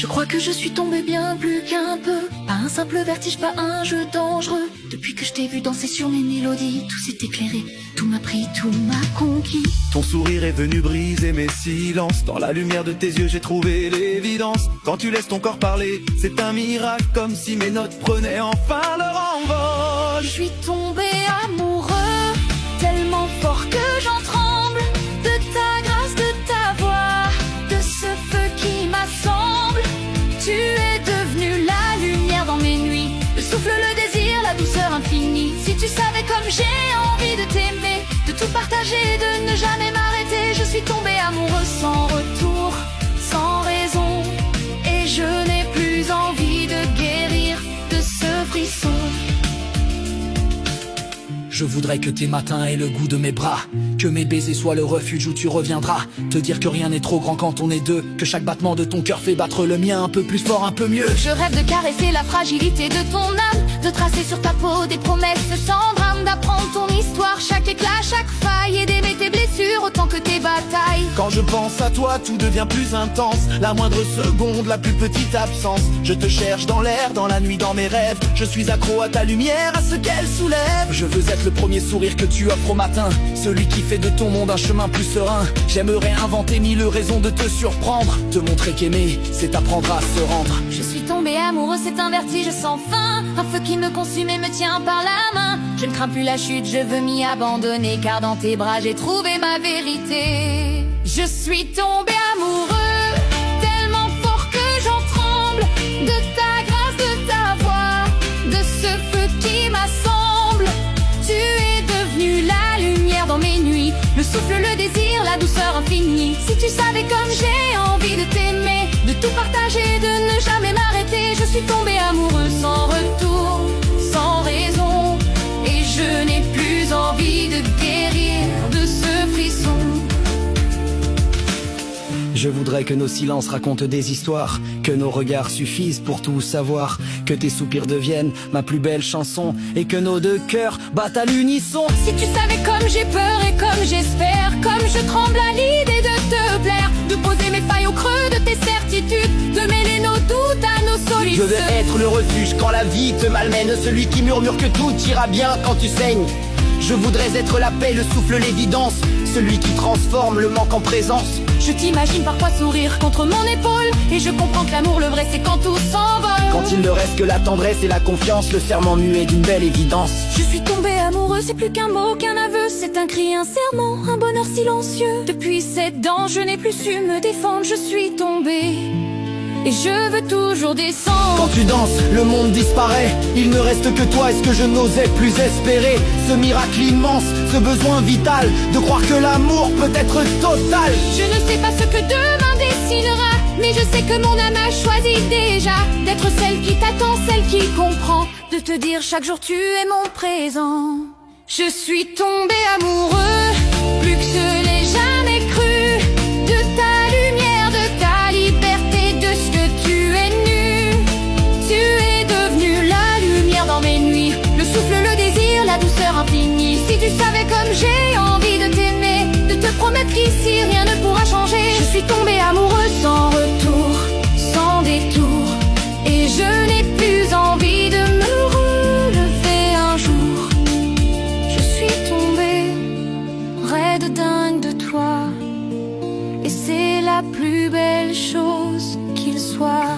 Je crois que je suis tombée bien plus qu'un peu. Pas un simple vertige, pas un jeu dangereux. Depuis que je t'ai vu danser sur mes mélodies, tout s'est éclairé, tout m'a pris, tout m'a conquis. Ton sourire est venu briser mes silences. Dans la lumière de tes yeux j'ai trouvé l'évidence. Quand tu laisses ton corps parler, c'est un miracle. Comme si mes notes prenaient enfin leur envol. Je suis tombée amoureux, tellement fort que j'en tremble. De ta grâce, de ta voix, de ce feu qui m'assemble. Tu es devenu la lumière dans mes nuits, le souffle, le désir, la douceur infinie. Si tu savais comme j'ai envie de t'aimer, de tout partager, de ne jamais m'arrêter. Je suis tombée amoureuse sans retour, sans raison, et je n'ai plus envie de guérir de ce frisson. Je voudrais que tes matins aient le goût de mes bras, que mes baisers soient le refuge où tu reviendras. Te dire que rien n'est trop grand quand on est deux, que chaque battement de ton cœur fait battre le mien un peu plus fort, un peu mieux. Je rêve de caresser la fragilité de ton âme, de tracer sur ta peau des promesses sans drame, d'apprendre ton histoire, chaque éclat, chaque faille, et d'aimer tes blessures autant que tes batailles. Quand je pense à toi, tout devient plus intense. La moindre seconde, la plus petite absence. Je te cherche dans l'air, dans la nuit, dans mes rêves. Je suis accro à ta lumière, à ce qu'elle soulève. Je veux être le premier sourire que tu offres au matin, celui qui fait de ton monde un chemin plus serein. J'aimerais inventer mille raisons de te surprendre, te montrer qu'aimer, c'est apprendre à se rendre. Je suis tombée amoureuse, c'est un vertige sans fin, un feu qui me consume et me tient par la main. Je ne crains plus la chute, je veux m'y abandonner, car dans tes bras j'ai trouvé ma vérité. Je suis tombée amoureux, tellement fort que j'en tremble, de ta grâce, de ta voix, de ce feu qui m'assemble. Tu es devenu la lumière dans mes nuits, le souffle, le désir, la douceur infinie. Si tu savais comme j'ai envie de t'aimer, de tout partager, de ne jamais m'arrêter. Je suis tombée amoureuse sans retour, sans raison, et je n'ai plus envie de guérir de ce frisson. Je voudrais que nos silences racontent des histoires, que nos regards suffisent pour tout savoir, que tes soupirs deviennent ma plus belle chanson, et que nos deux cœurs battent à l'unisson. Si tu savais comme j'ai peur et comme j'espère, comme je tremble à l'idée de te plaire, de poser mes failles au creux de tes certitudes, de mêler nos doutes à nos solitudes. Je veux être le refuge quand la vie te malmène, celui qui murmure que tout ira bien quand tu saignes. Je voudrais être la paix, le souffle, l'évidence, celui qui transforme le manque en présence. Je t'imagine parfois sourire contre mon épaule, et je comprends que l'amour, le vrai, c'est quand tout s'envole. Quand il ne reste que la tendresse et la confiance, le serment muet d'une belle évidence. Je suis tombée amoureuse, c'est plus qu'un mot, qu'un aveu, c'est un cri, un serment, un bonheur silencieux. Depuis cette dent, je n'ai plus su me défendre, je suis tombée, et je veux toujours descendre. Quand tu danses, le monde disparaît. Il ne reste que toi et ce que je n'osais plus espérer. Ce miracle immense, ce besoin vital de croire que l'amour peut être total. Je ne sais pas ce que demain dessinera, mais je sais que mon âme a choisi déjà d'être celle qui t'attend, celle qui comprend, de te dire chaque jour tu es mon présent. Je suis tombée amoureux, plus que je l'ai jamais cru, de ta lumière, de ta liberté, de ce que tu es nu. Tu es devenu la lumière dans mes nuits, le souffle, le désir, la douceur infinie. Si tu savais comme j'ai envie de t'aimer, de te promettre qu'ici rien ne pourra changer. Je suis tombée amoureuse sans retour, sans détour, et je n'ai plus envie de me relever un jour. Je suis tombée, raide dingue de toi, et c'est la plus belle chose qu'il soit.